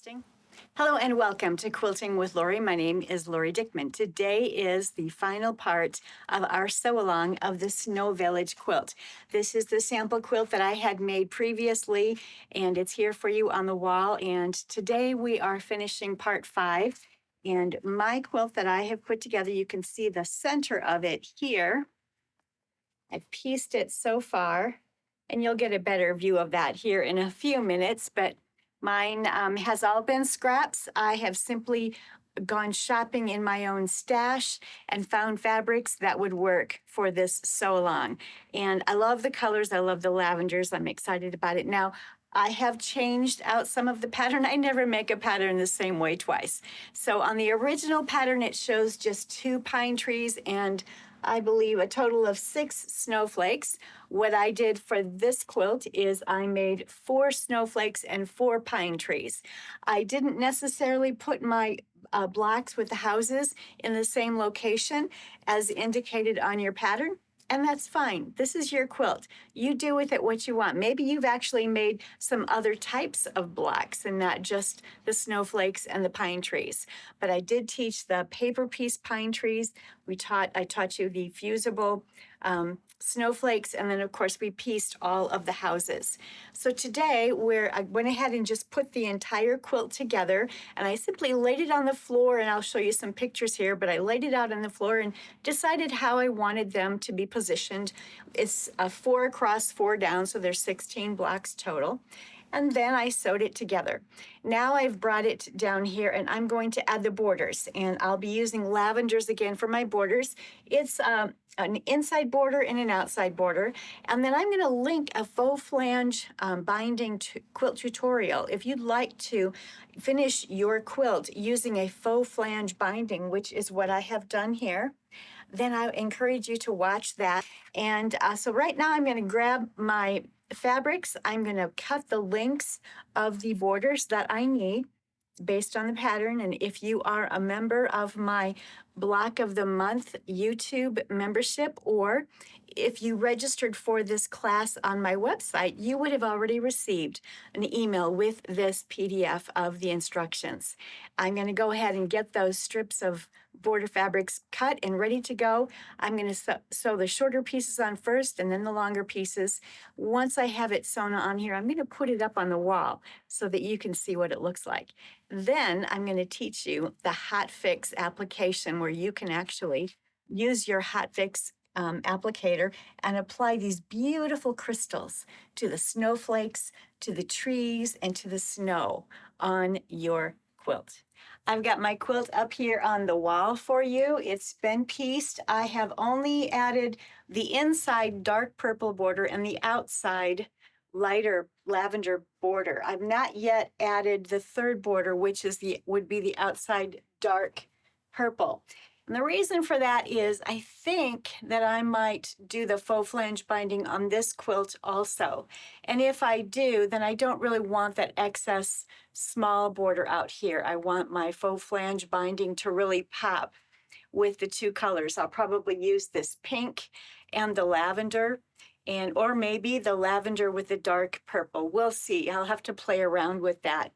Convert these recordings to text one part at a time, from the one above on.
Testing. Hello and welcome to Quilting with Lori. My name is Lori Dickman. Today is the final part of our sew along of the Snow Village quilt. This is the sample quilt that I had made previously, and it's here for you on the wall. And today we are finishing part 5. And my quilt that I have put together, you can see the center of it here. I've pieced it so far, and you'll get a better view of that here in a few minutes, but mine has all been scraps. I have simply gone shopping in my own stash and found fabrics that would work for this sew along. And I love the colors. I love the lavenders. I'm excited about it. Now, I have changed out some of the pattern. I never make a pattern the same way twice. So on the original pattern, it shows just 2 pine trees and I believe a total of 6 snowflakes. What I did for this quilt is I made 4 snowflakes and 4 pine trees. I didn't necessarily put my blocks with the houses in the same location as indicated on your pattern. And that's fine. This is your quilt. You do with it what you want. Maybe you've actually made some other types of blocks and not just the snowflakes and the pine trees. But I did teach the paper piece pine trees. I taught you the fusible snowflakes, and then of course we pieced all of the houses. So today I went ahead and just put the entire quilt together, and I simply laid it on the floor, and I'll show you some pictures here, but I laid it out on the floor and decided how I wanted them to be positioned. It's a 4 across, 4 down, so there's 16 blocks total. And then I sewed it together. Now I've brought it down here and I'm going to add the borders, and I'll be using lavenders again for my borders. It's an inside border and an outside border. And then I'm going to link a faux flange binding quilt tutorial. If you'd like to finish your quilt using a faux flange binding, which is what I have done here, then I encourage you to watch that. And so right now I'm going to grab my fabrics. I'm going to cut the lengths of the borders that I need based on the pattern. And if you are a member of my Block of the Month YouTube membership, or if you registered for this class on my website, you would have already received an email with this PDF of the instructions. I'm going to go ahead and get those strips of border fabrics cut and ready to go. I'm going to sew the shorter pieces on first and then the longer pieces. Once I have it sewn on here, I'm going to put it up on the wall so that you can see what it looks like. Then I'm going to teach you the Hot Fix application, where you can actually use your Hot Fix applicator and apply these beautiful crystals to the snowflakes, to the trees, and to the snow on your quilt. I've got my quilt up here on the wall for you. It's been pieced. I have only added the inside dark purple border and the outside lighter lavender border. I've not yet added the third border, which would be the outside dark purple. And the reason for that is I think that I might do the faux flange binding on this quilt also. And if I do, then I don't really want that excess small border out here. I want my faux flange binding to really pop with the 2 colors. I'll probably use this pink and the lavender, or maybe the lavender with the dark purple. We'll see. I'll have to play around with that.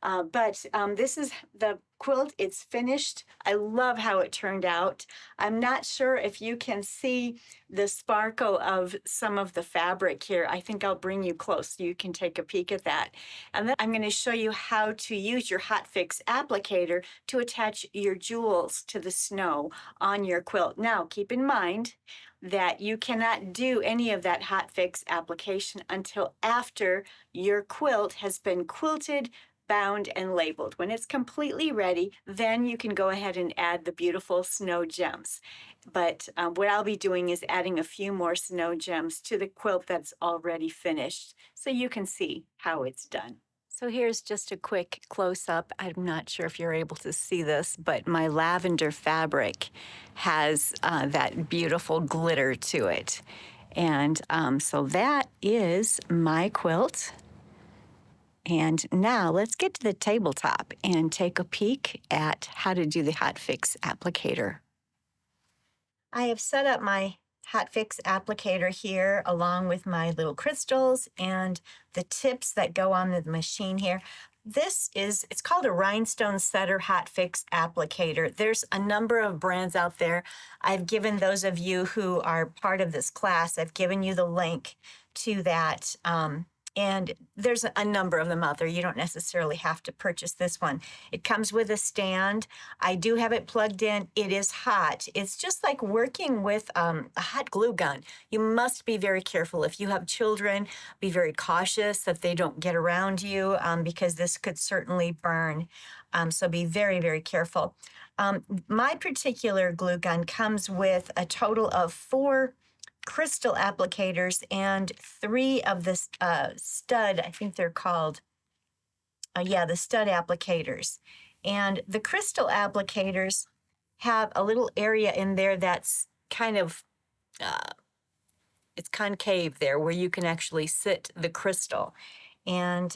But this is the quilt. It's finished. I love how it turned out. I'm not sure if you can see the sparkle of some of the fabric here. I think I'll bring you close so you can take a peek at that. And then I'm going to show you how to use your Hot Fix applicator to attach your jewels to the snow on your quilt. Now, keep in mind that you cannot do any of that Hot Fix application until after your quilt has been quilted, bound, and labeled. When it's completely ready, then you can go ahead and add the beautiful snow gems. But what I'll be doing is adding a few more snow gems to the quilt that's already finished so you can see how it's done. So here's just a quick close-up. I'm not sure if you're able to see this, but my lavender fabric has that beautiful glitter to it. And so that is my quilt. And now let's get to the tabletop and take a peek at how to do the Hot Fix applicator. I have set up my Hot Fix applicator here along with my little crystals and the tips that go on the machine here. It's called a Rhinestone Setter Hot Fix Applicator. There's a number of brands out there. I've given those of you who are part of this class, I've given you the link to that. And there's a number of them out there. You don't necessarily have to purchase this one. It comes with a stand. I do have it plugged in. It is hot. It's just like working with a hot glue gun. You must be very careful. If you have children, be very cautious that they don't get around you because this could certainly burn. So be very, very careful. My particular glue gun comes with a total of 4 crystal applicators and 3 of the stud, I think they're called, the stud applicators. And the crystal applicators have a little area in there that's kind of, it's concave there where you can actually sit the crystal. And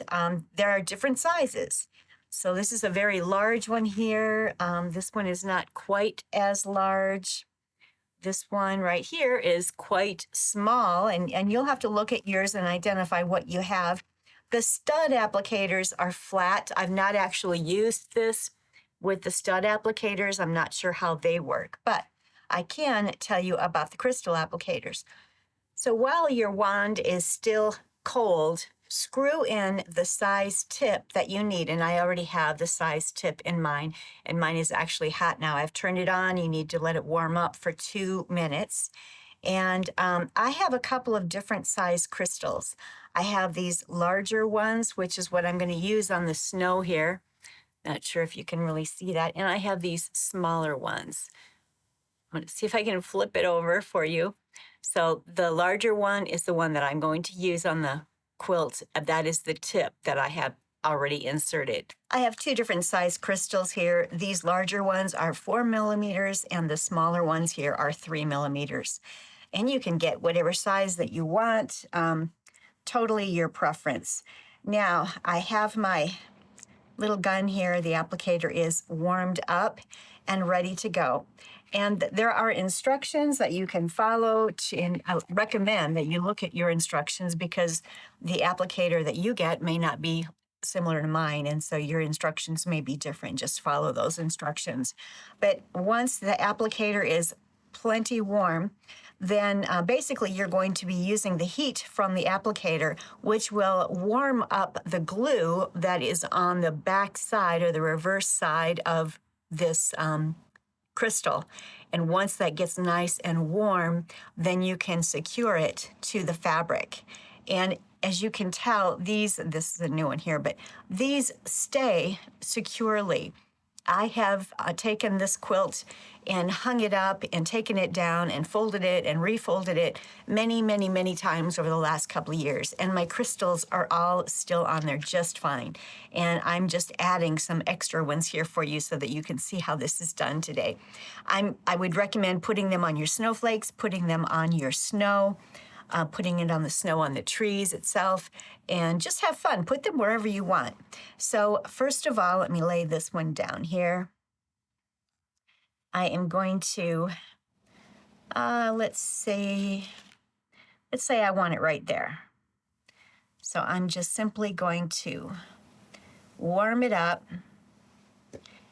there are different sizes. So this is a very large one here. This one is not quite as large. This one right here is quite small, and you'll have to look at yours and identify what you have. The stud applicators are flat. I've not actually used this with the stud applicators. I'm not sure how they work, but I can tell you about the crystal applicators. So while your wand is still cold, screw in the size tip that you need. And I already have the size tip in mine, and mine is actually hot now. I've turned it on. You need to let it warm up for 2 minutes. And I have a couple of different size crystals. I have these larger ones, which is what I'm going to use on the snow here. Not sure if you can really see that. And I have these smaller ones. I'm going to see if I can flip it over for you. So the larger one is the one that I'm going to use on the quilt. That is the tip that I have already inserted. I have 2 different size crystals here. These larger ones are 4 millimeters and the smaller ones here are 3 millimeters. And you can get whatever size that you want, totally your preference. Now, I have my little gun here. The applicator is warmed up and ready to go. And there are instructions that you can follow, and I recommend that you look at your instructions because the applicator that you get may not be similar to mine, and so your instructions may be different. Just follow those instructions. But once the applicator is plenty warm, then basically you're going to be using the heat from the applicator, which will warm up the glue that is on the back side or the reverse side of this crystal. And once that gets nice and warm, then you can secure it to the fabric. And as you can tell, this is a new one here, but these stay securely. I have taken this quilt and hung it up and taken it down and folded it and refolded it many, many, many times over the last couple of years. And my crystals are all still on there just fine. And I'm just adding some extra ones here for you so that you can see how this is done today. I would recommend putting them on your snowflakes, putting them on your snow, putting it on the snow on the trees itself, and just have fun. Put them wherever you want. So first of all, let me lay this one down here. I am going to, let's say I want it right there. So I'm just simply going to warm it up.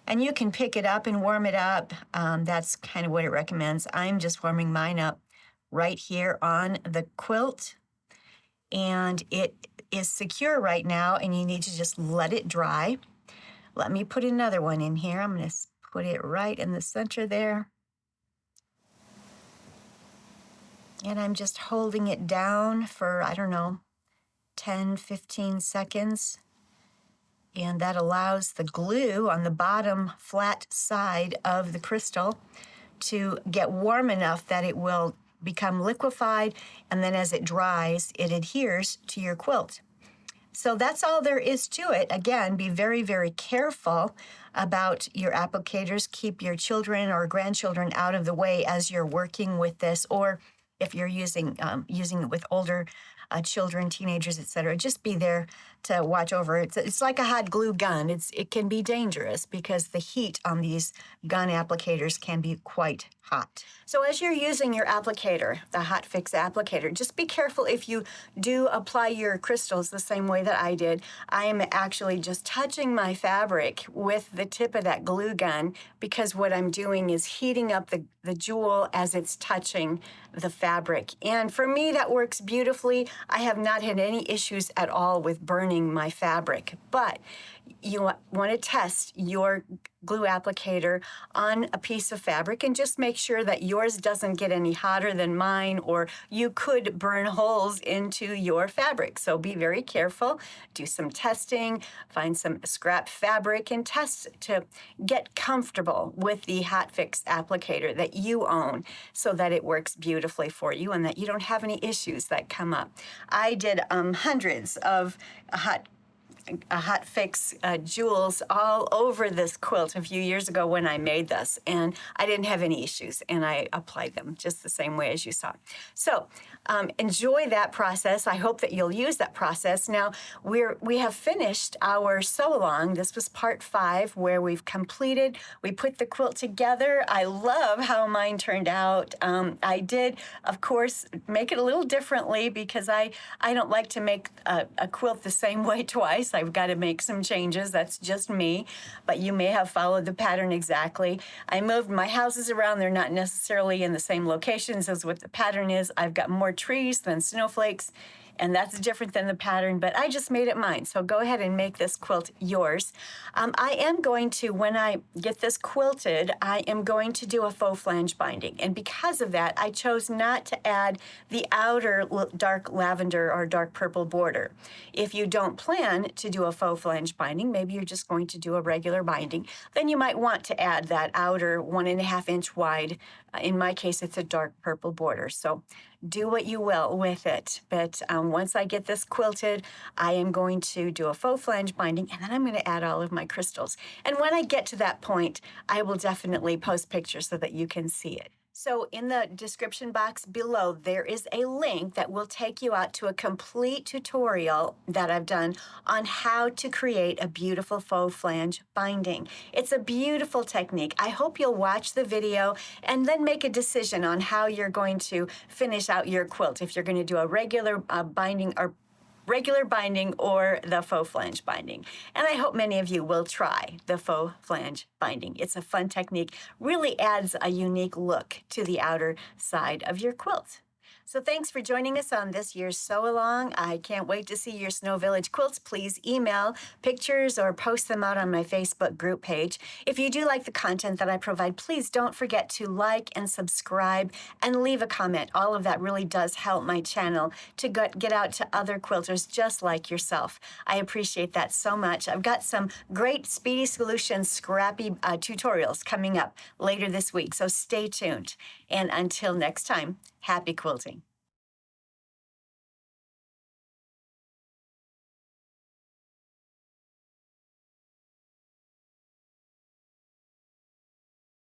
And you can pick it up and warm it up. That's kind of what it recommends. I'm just warming mine up right here on the quilt. And it is secure right now, and you need to just let it dry. Let me put another one in here. I'm going to put it right in the center there. And I'm just holding it down for, 10, 15 seconds. And that allows the glue on the bottom flat side of the crystal to get warm enough that it will become liquefied, and then as it dries, it adheres to your quilt. So that's all there is to it. Again, be very, very careful about your applicators. Keep your children or grandchildren out of the way as you're working with this, or if you're using it with older children, teenagers, etc. Just be there to watch over. It's like a hot glue gun. It can be dangerous because the heat on these gun applicators can be quite hot. So as you're using your applicator, the Hot Fix applicator, just be careful if you do apply your crystals the same way that I did. I am actually just touching my fabric with the tip of that glue gun because what I'm doing is heating up the jewel as it's touching the fabric. And for me, that works beautifully. I have not had any issues at all with burning my fabric, but you want to test your glue applicator on a piece of fabric and just make sure that yours doesn't get any hotter than mine, or you could burn holes into your fabric. So be very careful, do some testing, find some scrap fabric and test to get comfortable with the Hot Fix applicator that you own so that it works beautifully for you and that you don't have any issues that come up. I did hundreds of Hot Fix jewels all over this quilt a few years ago when I made this, and I didn't have any issues, and I applied them just the same way as you saw. So enjoy that process. I hope that you'll use that process. Now, we have finished our sew-along. This was part 5 where we've completed. We put the quilt together. I love how mine turned out. I did, of course, make it a little differently because I don't like to make a quilt the same way twice. I've got to make some changes. That's just me, but you may have followed the pattern exactly. I moved my houses around. They're not necessarily in the same locations as what the pattern is. I've got more trees than snowflakes, and that's different than the pattern, but I just made it mine. So go ahead and make this quilt yours. I am going to, when I get this quilted, I am going to do a faux flange binding. And because of that, I chose not to add the outer dark lavender or dark purple border. If you don't plan to do a faux flange binding, maybe you're just going to do a regular binding, then you might want to add that outer 1.5 inch wide. In my case, it's a dark purple border. So do what you will with it. But once I get this quilted, I am going to do a faux flange binding, and then I'm going to add all of my crystals. And when I get to that point, I will definitely post pictures so that you can see it. So in the description box below, there is a link that will take you out to a complete tutorial that I've done on how to create a beautiful faux flange binding. It's a beautiful technique. I hope you'll watch the video and then make a decision on how you're going to finish out your quilt, if you're going to do a regular binding or the faux flange binding. And I hope many of you will try the faux flange binding. It's a fun technique, really adds a unique look to the outer side of your quilt. So thanks for joining us on this year's Sew Along. I can't wait to see your Snow Village quilts. Please email pictures or post them out on my Facebook group page. If you do like the content that I provide, please don't forget to like and subscribe and leave a comment. All of that really does help my channel to get out to other quilters just like yourself. I appreciate that so much. I've got some great Speedy Solutions scrappy tutorials coming up later this week, so stay tuned. And until next time, happy quilting.